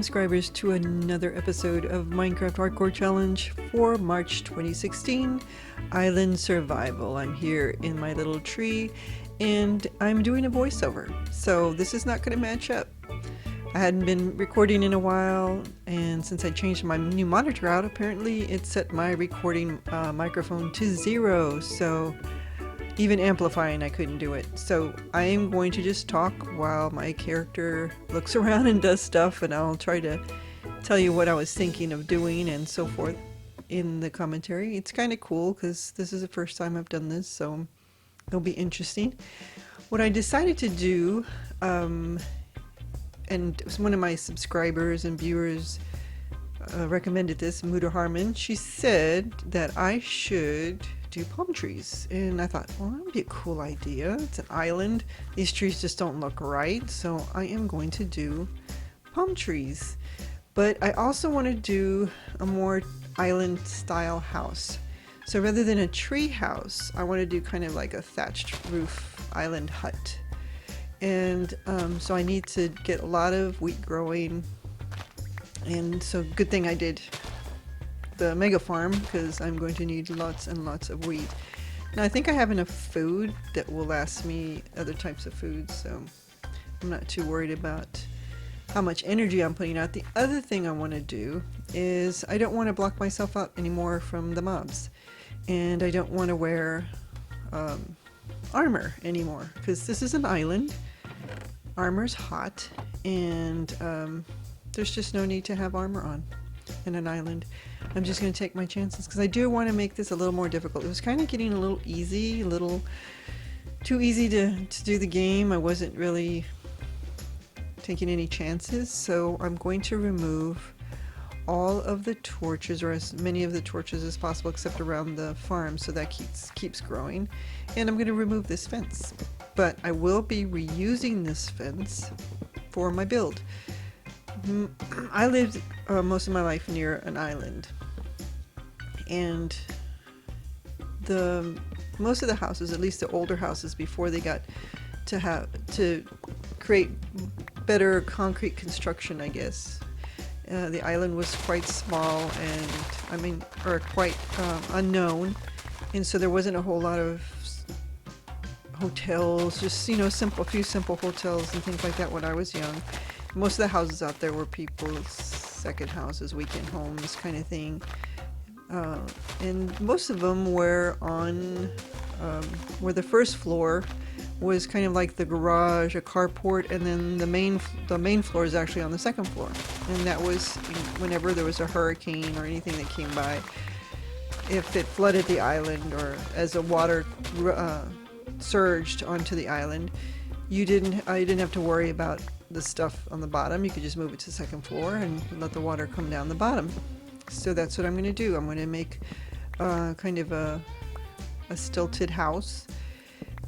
TechnaScribers, to another episode of Minecraft Hardcore Challenge for March 2016, Island Survival. I'm here in my little tree and I'm doing a voiceover, so this is not going to match up. I hadn't been recording in a while, and since I changed my new monitor out, apparently it set my recording microphone to 0, so even amplifying I couldn't do it. So I am going to just talk while my character looks around and does stuff, and I'll try to tell you what I was thinking of doing and so forth in the commentary. It's kind of cool because this is the first time I've done this, so it'll be interesting. What I decided to do, and one of my subscribers and viewers recommended this, Muda Harmon. She said that I should do palm trees, and I thought, well, that would be a cool idea. It's an island, these trees just don't look right, so I am going to do palm trees. But I also want to do a more island style house, so rather than a tree house, I want to do kind of like a thatched roof island hut. And so I need to get a lot of wheat growing, and so good thing I did the mega farm, because I'm going to need lots and lots of wheat. Now I think I have enough food that will last me other types of food, so I'm not too worried about how much energy I'm putting out. The other thing I want to do is I don't want to block myself out anymore from the mobs, and I don't want to wear armor anymore, because this is an island. Armor's hot, and there's just no need to have armor on in an island. I'm just going to take my chances because I do want to make this a little more difficult. It was kind of getting a little easy, a little too easy to do the game. I wasn't really taking any chances, so I'm going to remove all of the torches, or as many of the torches as possible, except around the farm, so that keeps growing. And I'm going to remove this fence, but I will be reusing this fence for my build. I lived most of my life near an island, and most of the houses, at least the older houses, before they got to create better concrete construction, I guess, the island was quite small and quite unknown, and so there wasn't a whole lot of hotels, just a few simple hotels and things like that when I was young. Most of the houses out there were people's second houses, weekend homes kind of thing, and most of them were on where the first floor was kind of like the garage, a carport, and then the main floor is actually on the second floor, and that was whenever there was a hurricane or anything that came by. If it flooded the island, or as the water surged onto the island, I didn't have to worry about the stuff on the bottom. You could just move it to the second floor and let the water come down the bottom. So that's what I'm going to do. I'm going to make kind of a stilted house.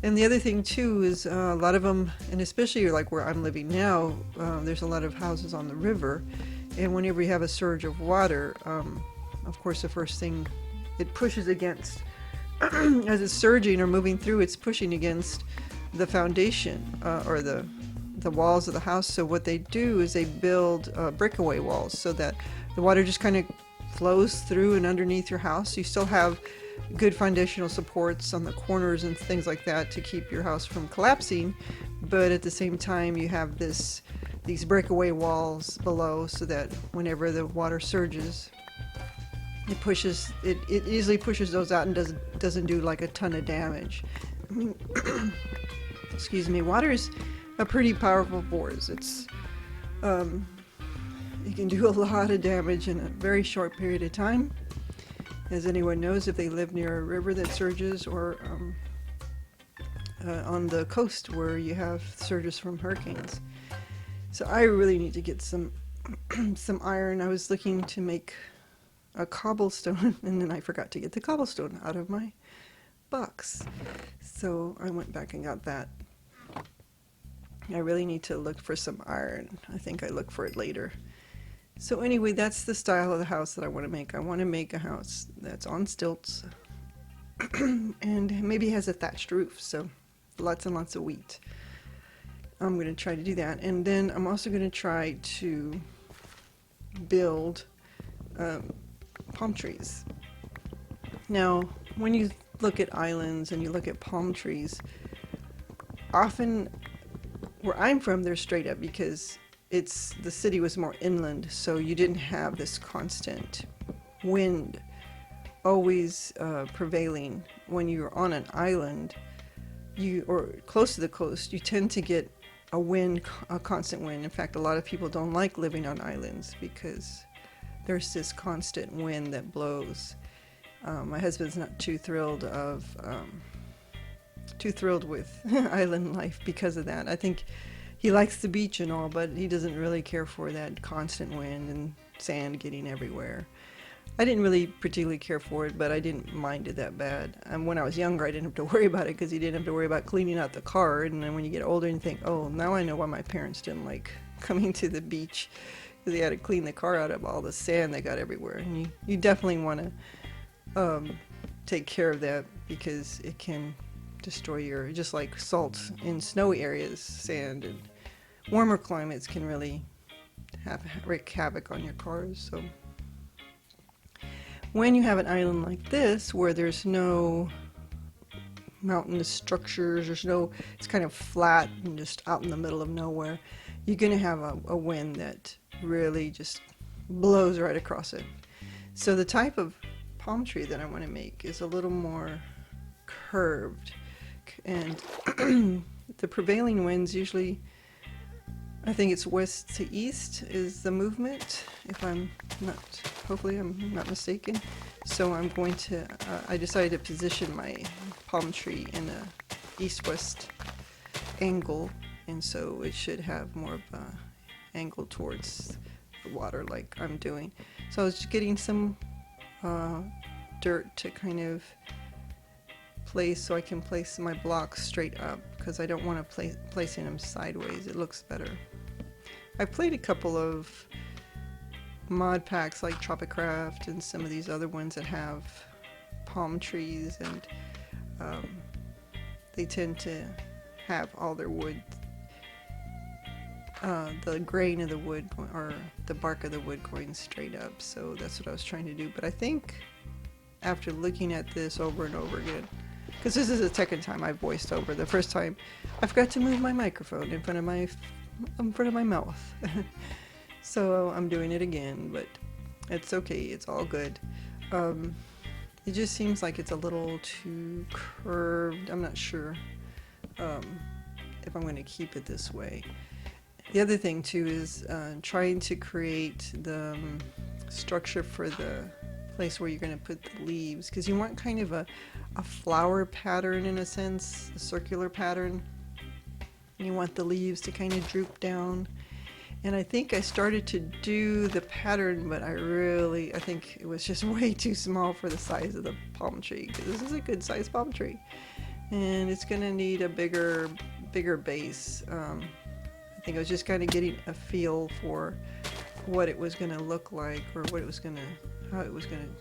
And the other thing too is a lot of them, and especially like where I'm living now, there's a lot of houses on the river, and whenever you have a surge of water, of course the first thing it pushes against as it's surging or moving through, it's pushing against the foundation or the walls of the house. So what they do is they build breakaway walls so that the water just kind of flows through and underneath your house. You still have good foundational supports on the corners and things like that to keep your house from collapsing, but at the same time you have these breakaway walls below, so that whenever the water surges, it easily pushes those out and doesn't do like a ton of damage. I mean, excuse me, water is a pretty powerful force. It's it can do a lot of damage in a very short period of time, as anyone knows if they live near a river that surges, or on the coast where you have surges from hurricanes. So I really need to get some iron. I was looking to make a cobblestone, and then I forgot to get the cobblestone out of my box, so I went back and got that. I really need to look for some iron. I think I look for it later. So anyway, that's the style of the house that I want to make. I want to make a house that's on stilts and maybe has a thatched roof, so lots and lots of wheat. I'm going to try to do that, and then I'm also going to try to build palm trees. Now, when you look at islands and you look at palm trees, often where I'm from, they're straight up because the city was more inland, so you didn't have this constant wind always prevailing. When you're on an island, or close to the coast, you tend to get a constant wind. In fact, a lot of people don't like living on islands because there's this constant wind that blows. My husband's not too thrilled with island life because of that. I think he likes the beach and all, but he doesn't really care for that constant wind and sand getting everywhere. I didn't really particularly care for it, but I didn't mind it that bad. And when I was younger, I didn't have to worry about it because he didn't have to worry about cleaning out the car. And then when you get older and you think, oh, now I know why my parents didn't like coming to the beach, because they had to clean the car out of all the sand that got everywhere. And you definitely want to take care of that because it can destroy just like salt in snowy areas, sand and warmer climates can really wreak havoc on your cars. So when you have an island like this where there's no mountainous structures, it's kind of flat and just out in the middle of nowhere, you're going to have a wind that really just blows right across it. So the type of palm tree that I want to make is a little more curved, and the prevailing winds usually, I think it's west to east is the movement, hopefully I'm not mistaken. So I decided to position my palm tree in a east-west angle, and so it should have more of a angle towards the water like I'm doing. So I was just getting some dirt to kind of place so I can place my blocks straight up, because I don't want to placing them sideways. It looks better. I played a couple of mod packs like Tropicraft and some of these other ones that have palm trees, and they tend to have all their wood, the grain of the wood or the bark of the wood going straight up. So that's what I was trying to do. But I think after looking at this over and over again, because this is the second time I voiced over. The first time I forgot to move my microphone in front of my mouth. So I'm doing it again, but it's okay, it's all good. It just seems like it's a little too curved. I'm not sure if I'm going to keep it this way. The other thing too is trying to create the structure for the place where you're going to put the leaves, because you want kind of a flower pattern in a sense, a circular pattern. You want the leaves to kind of droop down. And I think I started to do the pattern, but I think it was just way too small for the size of the palm tree, because this is a good sized palm tree. And it's going to need a bigger base. I think I was just kind of getting a feel for what it was going to look like, or how it was going to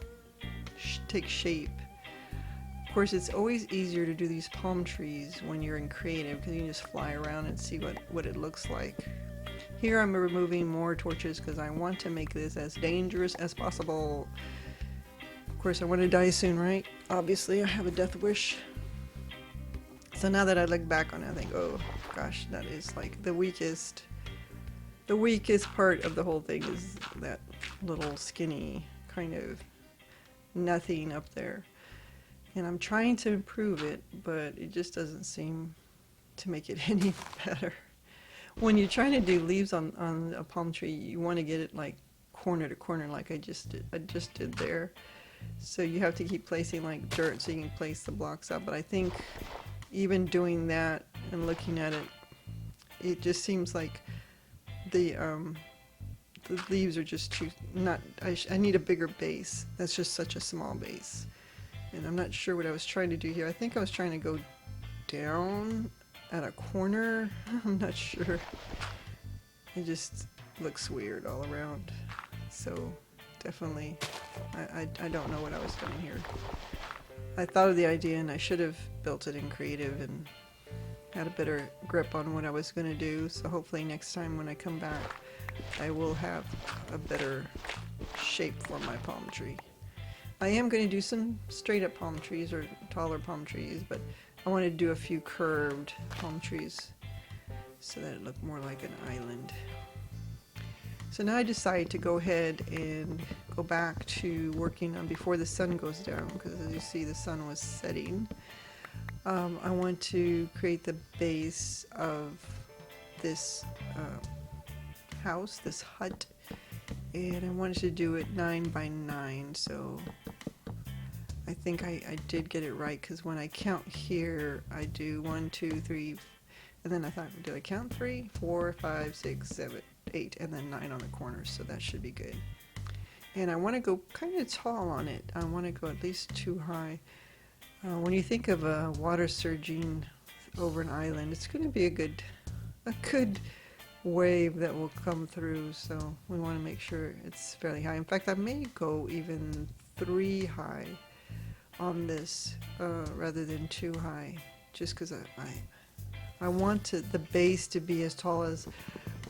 take shape. Of course, it's always easier to do these palm trees when you're in creative, because you can just fly around and see what it looks like. Here I'm removing more torches because I want to make this as dangerous as possible. Of course, I want to die soon, right? Obviously, I have a death wish. So now that I look back on it, I think, oh gosh, that is like the weakest part of the whole thing is that little skinny kind of nothing up there. And I'm trying to improve it, but it just doesn't seem to make it any better. When you're trying to do leaves on a palm tree, you want to get it like corner to corner like I just did there. So you have to keep placing like dirt so you can place the blocks up. But I think even doing that and looking at it, it just seems like the leaves are just too I need a bigger base. That's just such a small base. And I'm not sure what I was trying to do here. I think I was trying to go down at a corner. I'm not sure. It just looks weird all around. So definitely, I don't know what I was doing here. I thought of the idea and I should have built it in creative and had a better grip on what I was going to do. So hopefully next time when I come back, I will have a better shape for my palm tree. I am going to do some straight up palm trees or taller palm trees, but I want to do a few curved palm trees so that it looked more like an island. So now I decided to go ahead and go back to working on before the sun goes down, because as you see the sun was setting. I want to create the base of this house, this hut, and I wanted to do it 9 by 9, so I think I did get it right, because when I count here I do 1, 2, 3, and then I thought, did I count 3, 4, 5, 6, 7, 8, and then 9 on the corners, so that should be good. And I want to go kind of tall on it. I want to go at least 2 high. When you think of a water surging over an island, it's going to be a good wave that will come through, so we want to make sure it's fairly high. In fact, I may go even 3 high on this rather than 2 high, just because I want the base to be as tall as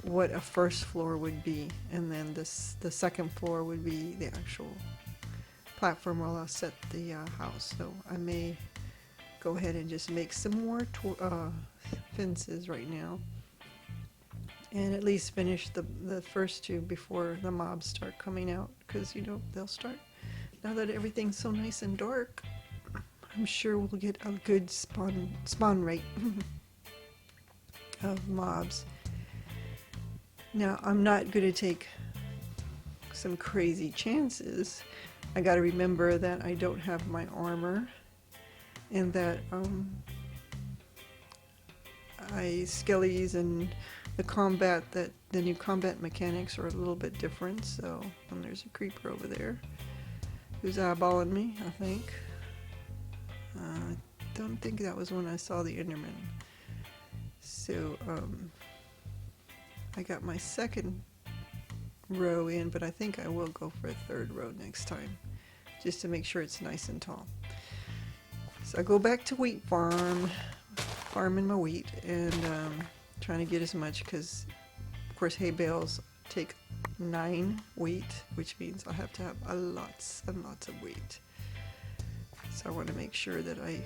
what a first floor would be, and then the second floor would be the actual platform where I'll set the house. So I may go ahead and just make some more fences right now, and at least finish the first 2 before the mobs start coming out, because you know they'll start now that everything's so nice and dark. I'm sure we'll get a good spawn rate of mobs. Now I'm not going to take some crazy chances. I got to remember that I don't have my armor, and that skellies and the new combat mechanics are a little bit different. So, and there's a creeper over there who's eyeballing me, I think. I don't think that was when I saw the Enderman. So I got my second row in, but I think I will go for a 3rd row next time, just to make sure it's nice and tall. So I go back to wheat farming my wheat, and trying to get as much, because of course hay bales take 9 wheat, which means I'll have to have lots and lots of wheat. So I want to make sure that I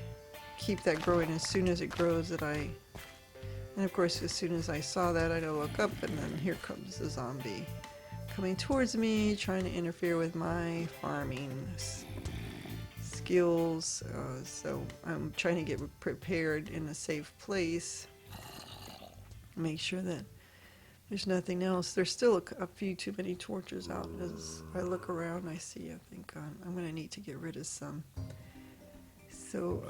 keep that growing as soon as it grows, and of course as soon as I saw that, I look up, and then here comes the zombie coming towards me, trying to interfere with my farming skills. So I'm trying to get prepared in a safe place, make sure that there's nothing else. There's still a few too many torches out. As I look around, I think I'm going to need to get rid of some. So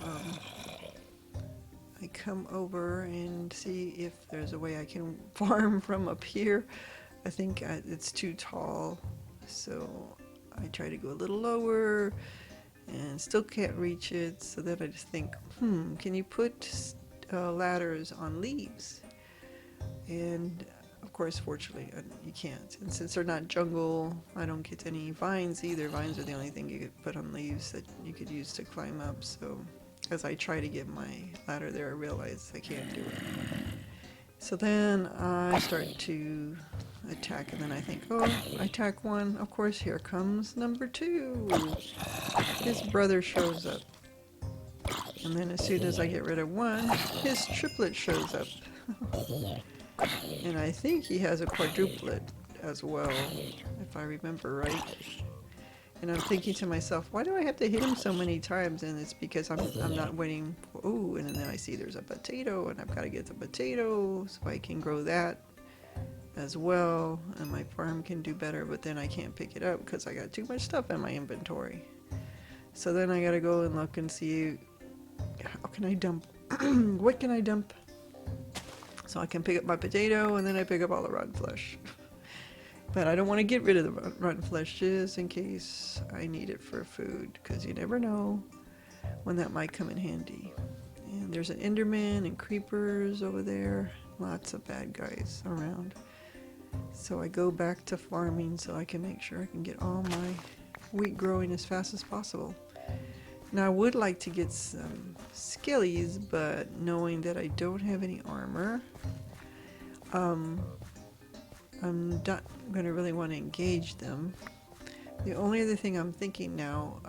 I come over and see if there's a way I can farm from up here. I think it's too tall, so I try to go a little lower and still can't reach it. So then I just think, can you put ladders on leaves? And of course, fortunately, you can't. And since they're not jungle, I don't get any vines either. Vines are the only thing you could put on leaves that you could use to climb up. So as I try to get my ladder there, I realize I can't do it. So then I start to attack, and then I think, oh, I attack 1. Of course, here comes number 2. His brother shows up. And then as soon as I get rid of 1, his triplet shows up. And I think he has a quadruplet as well, if I remember right. And I'm thinking to myself, why do I have to hit him so many times? And it's because I'm not waiting for, ooh, and then I see there's a potato, and I've got to get the potato so I can grow that as well, and my farm can do better, but then I can't pick it up because I got too much stuff in my inventory. So then I got to go and look and see, how can I dump, what can I dump? So I can pick up my potato, and then I pick up all the rotten flesh. But I don't want to get rid of the rotten flesh just in case I need it for food, because you never know when that might come in handy. And there's an Enderman and creepers over there. Lots of bad guys around. So I go back to farming so I can make sure I can get all my wheat growing as fast as possible. Now I would like to get some skellies, but knowing that I don't have any armor, I'm not going to really want to engage them. The only other thing I'm thinking now,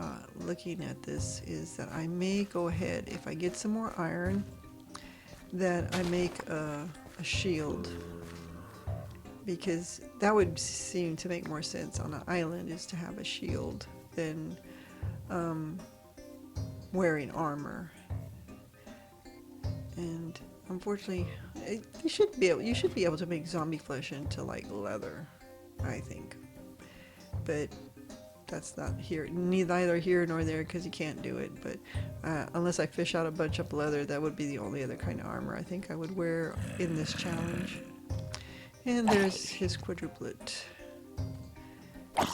looking at this, is that I may go ahead, if I get some more iron, that I make a shield. Because that would seem to make more sense on an island, is to have a shield than wearing armor. And unfortunately, you should be able to make zombie flesh into like leather, I think. But that's not here, neither here nor there, because you can't do it. But unless I fish out a bunch of leather, that would be the only other kind of armor I think I would wear in this challenge. And there's his quadruplet.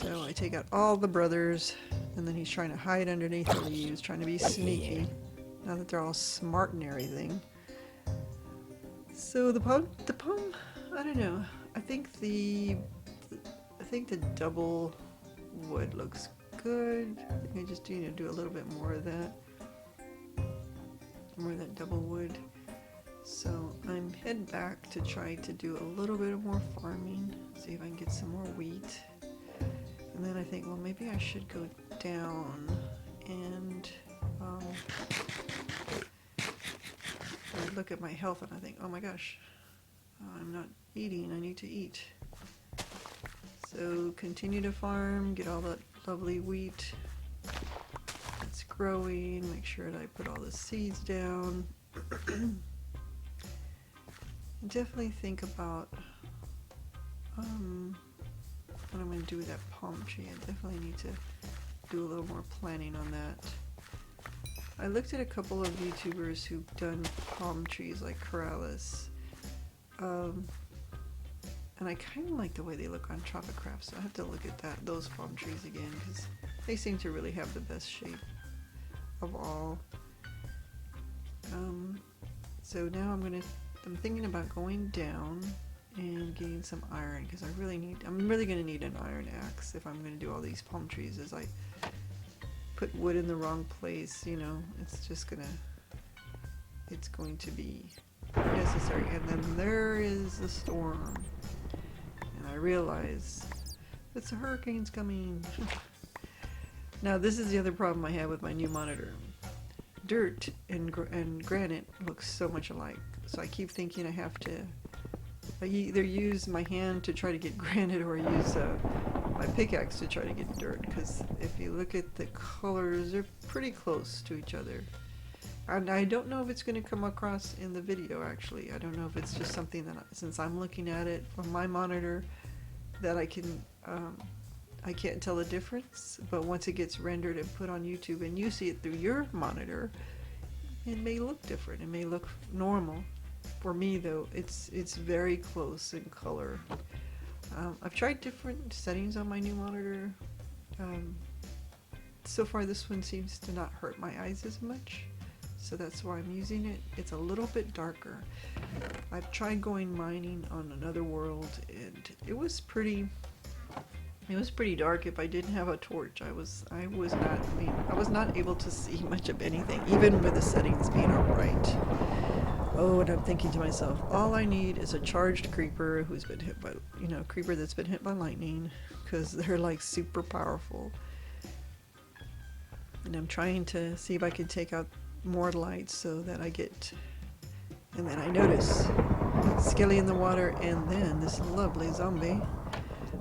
So I take out all the brothers, and then he's trying to hide underneath the leaves, trying to be sneaky, now that they're all smart and everything. So the palm, I don't know. I think the double wood looks good. I think I just need to do a little bit more of that. More of that double wood. So I'm heading back to try to do a little bit of more farming. See if I can get some more wheat. And then I think, well, maybe I should go down and I look at my health and I think, oh my gosh, I'm not eating, I need to eat. So continue to farm, get all that lovely wheat that's growing, make sure that I put all the seeds down. Definitely think about what I'm going to do with that palm tree. I definitely need to do a little more planning on that. I looked at a couple of YouTubers who've done palm trees like Yahallas. And I kind of like the way they look on TechnaScribe, so I have to look at those palm trees again, because they seem to really have the best shape of all. So now I'm thinking about going down and getting some iron, because I'm really going to need an iron axe if I'm going to do all these palm trees. As I put wood in the wrong place, you know, it's going to be necessary. And then there is the storm. And I realize it's a hurricane's coming. Now this is the other problem I have with my new monitor. Dirt and granite looks so much alike. So I keep thinking I have to either use my hand to try to get granite or use my pickaxe to try to get dirt. Because if you look at the colors, they're pretty close to each other. And I don't know if it's going to come across in the video, actually. I don't know if it's just something that, since I'm looking at it from my monitor, that I can't tell the difference. But once it gets rendered and put on YouTube and you see it through your monitor, it may look different. It may look normal. For me, though, it's very close in color. I've tried different settings on my new monitor. So far, this one seems to not hurt my eyes as much. So that's why I'm using it. It's a little bit darker. I've tried going mining on another world, and it was pretty dark. If I didn't have a torch, I was not able to see much of anything, even with the settings being alright. Oh, and I'm thinking to myself, all I need is a charged creeper who's been hit by, creeper that's been hit by lightning, because they're like super powerful. And I'm trying to see if I can take out more lights so that I get, and then I notice Skelly in the water, and then this lovely zombie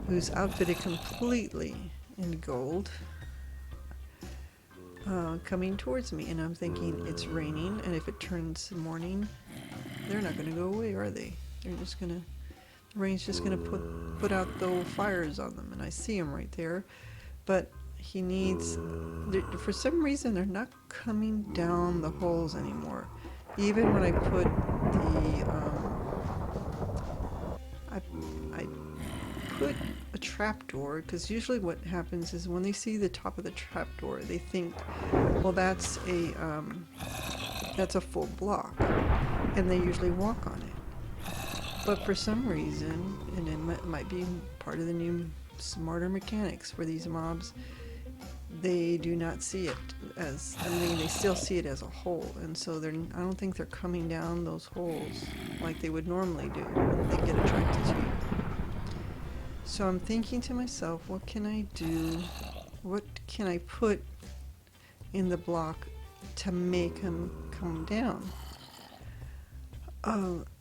who's outfitted completely in gold, coming towards me. And I'm thinking, it's raining, and if it turns morning, they're not going to go away, are they? They're just going to, the rain's just going to put out the fires on them. And I see him right there, but he needs, for some reason they're not coming down the holes anymore. Even when I put I put a trapdoor, because usually what happens is when they see the top of the trapdoor, they think, well, that's a full block, and they usually walk on it. But for some reason, and it might be part of the new smarter mechanics for these mobs, they do not see it as, they still see it as a hole, and so I don't think they're coming down those holes like they would normally do when they get attracted to you. So I'm thinking to myself, what can I do? What can I put in the block to make him come down?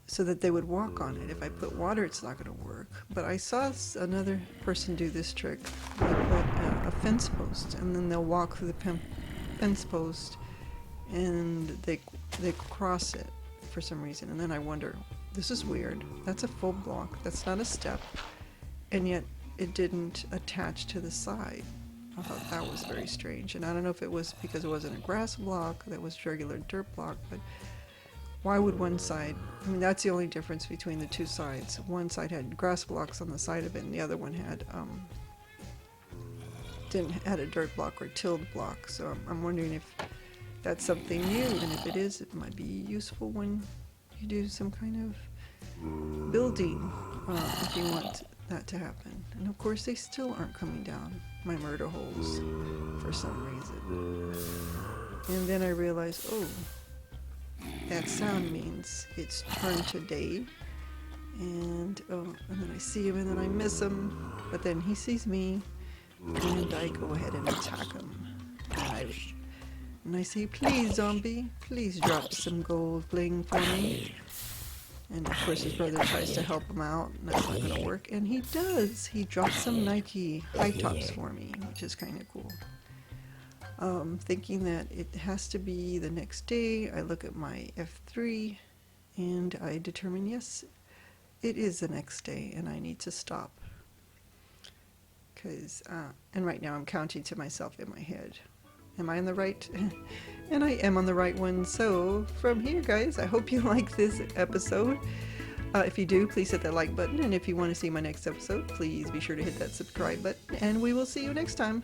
So that they would walk on it. If I put water, it's not going to work. But I saw another person do this trick. They put a fence post, and then they'll walk through the fence post, and they cross it for some reason. And then I wonder, this is weird. That's a full block. That's not a step. And yet it didn't attach to the side. I thought that was very strange. And I don't know if it was because it wasn't a grass block, that was a regular dirt block, but why would one side, I mean, that's the only difference between the two sides. One side had grass blocks on the side of it, and the other one had had a dirt block or tilled block. So I'm wondering if that's something new, and if it is, it might be useful when you do some kind of building, if you want that to happen. And of course, they still aren't coming down, my murder holes, for some reason. And then I realized, oh, that sound means it's turned to day. And then I see him, and then I miss him, but then he sees me, and I go ahead and attack him. And I say, please, zombie, please drop some gold bling for me. And of course his brother tries to help him out, and that's not going to work. And he does. He drops some Nike high tops for me, which is kind of cool. Thinking that it has to be the next day, I look at my F3, and I determine, yes, it is the next day, and I need to stop. And right now I'm counting to myself in my head. Am I on the right? And I am on the right one. So from here, guys, I hope you like this episode. If you do, please hit that like button. And if you want to see my next episode, please be sure to hit that subscribe button. And we will see you next time.